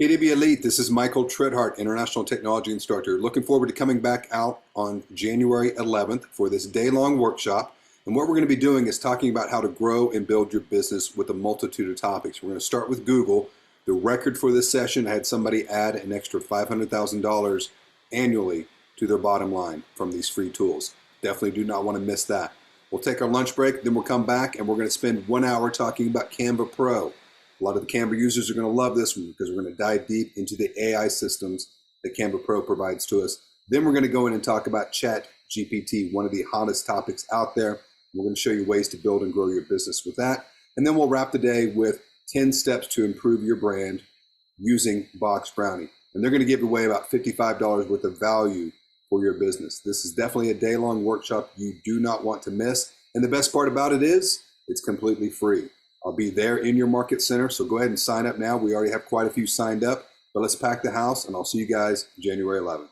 KDB Elite, this is Michael Tritthart, International Technology Instructor. Looking forward to coming back out on January 11th for this day-long workshop. And what we're going to be doing is talking about how to grow and build your business with a multitude of topics. We're going to start with Google. The record for this session, I had somebody add an extra $500,000 annually to their bottom line from these free tools. Definitely do not want to miss that. We'll take our lunch break, then we'll come back and we're going to spend 1 hour talking about Canva Pro. A lot of the Canva users are going to love this one because we're going to dive deep into the AI systems that Canva Pro provides to us. Then we're going to go in and talk about ChatGPT, one of the hottest topics out there. We're going to show you ways to build and grow your business with that. And then we'll wrap the day with 10 steps to improve your brand using Box Brownie. And they're going to give away about $55 worth of value for your business. This is definitely a day-long workshop you do not want to miss. And the best part about it is it's completely free. I'll be there in your market center, so go ahead and sign up now. We already have quite a few signed up, but let's pack the house, and I'll see you guys January 11th.